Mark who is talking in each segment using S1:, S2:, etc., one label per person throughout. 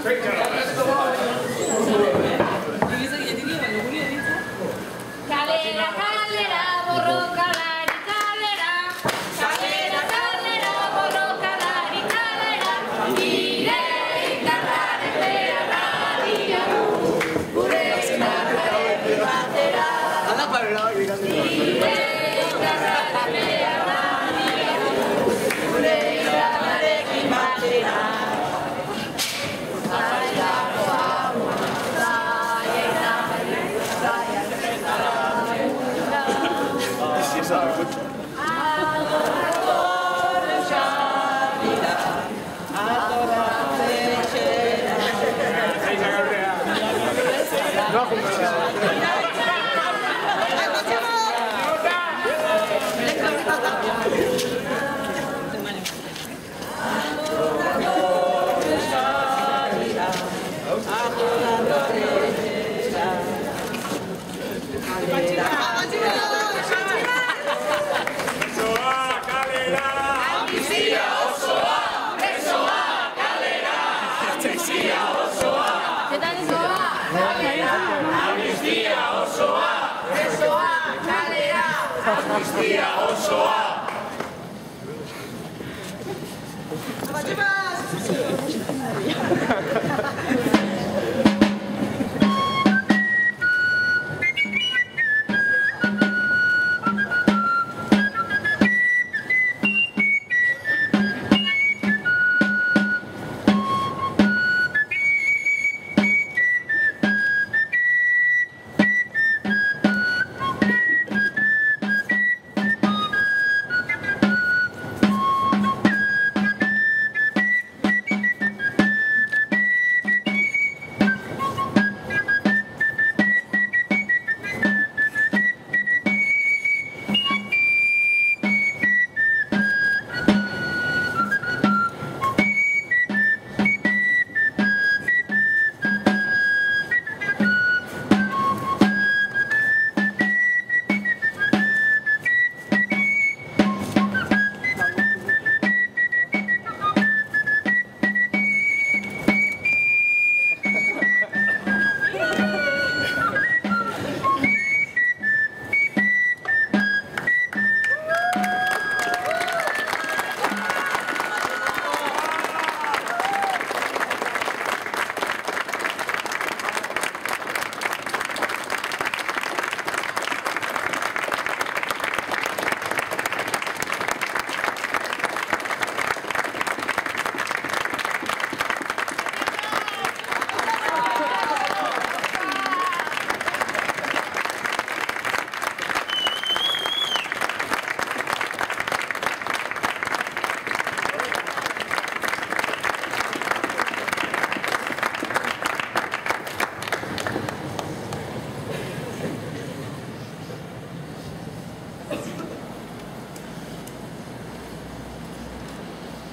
S1: Great job.
S2: Kalera, kalera, borrokalari kalera. Kalera, kalera, borrokalari kalera. Nire indarraren beharra diogu, gure indarraren batera. Nire indarraren beharra diogu, gure indarrarekin batera.
S3: Amnistia osoa!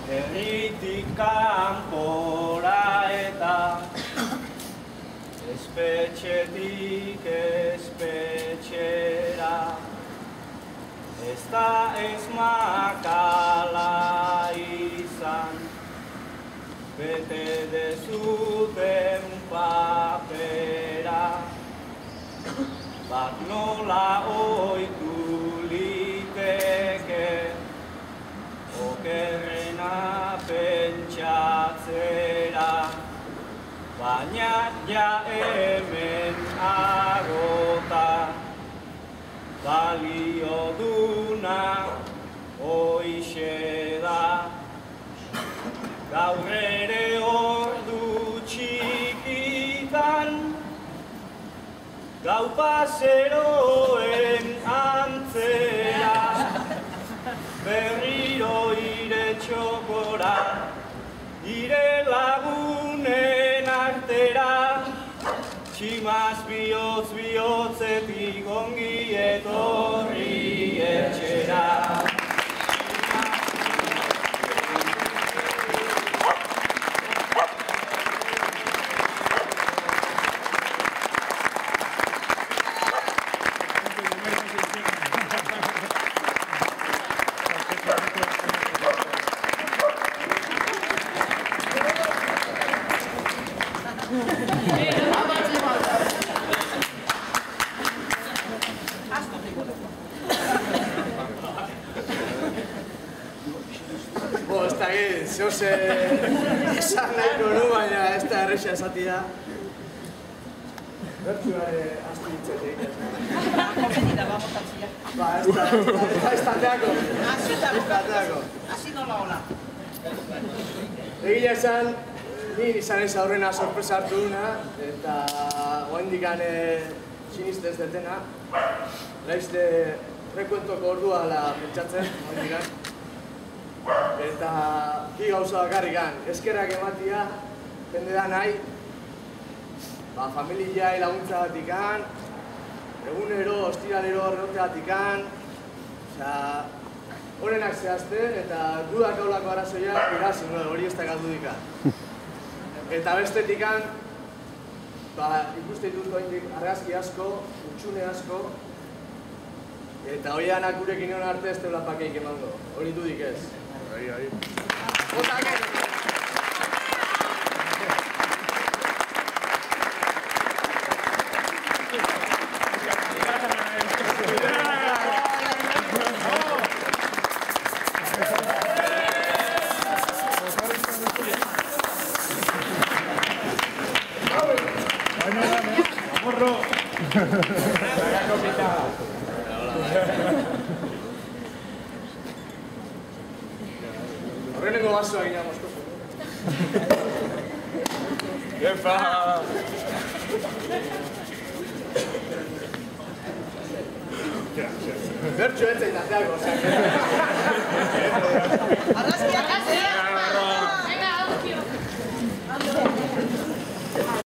S4: Herritik kanpora eta espetxetik espetxera, ez da ez makala izan, bete dezuten papera, bat nola oitu liteke, okerrena pentsatzera, baina ja hemen agota, balio duna hoixe da. Gaur ere ordu txikitan, gau paseroen antzera, berriro ire txokora, ire lagunen artera, tximaz bihotz bihotzetik ongi etorri etxera.
S1: Ez da egin, zehoz esan nahiko nu, baina ez da erresa esatia. Bertsuare astu ditzat egiten. Ba, ez tateako.
S5: Asi nola hola.
S1: Egia esan, ni izan ez aurrena sorpresa hartu duna, eta oaindikan sinistez detena. Laizte rekuentoko ordua ala pentsatzen, oaindikan. Eta bi gauza bakarrikan, eskerrak ematia, jende da nahi, familiai laguntza batikan, egunero, ostiralero horreote batikan, horenak zehazte, eta dudak haulako arazoia irazin, hori ez da galdu dikan. Eta bestetikan, ikuste ditut oindik argazki asko, utxune asko, eta hori danak gurekin egon arte ez teula pakeik emango, hori dudik ez. Horreneko basoa gina moskozu.
S3: Epa!
S1: Bertxo ez zaitateako,
S5: Arrazkia!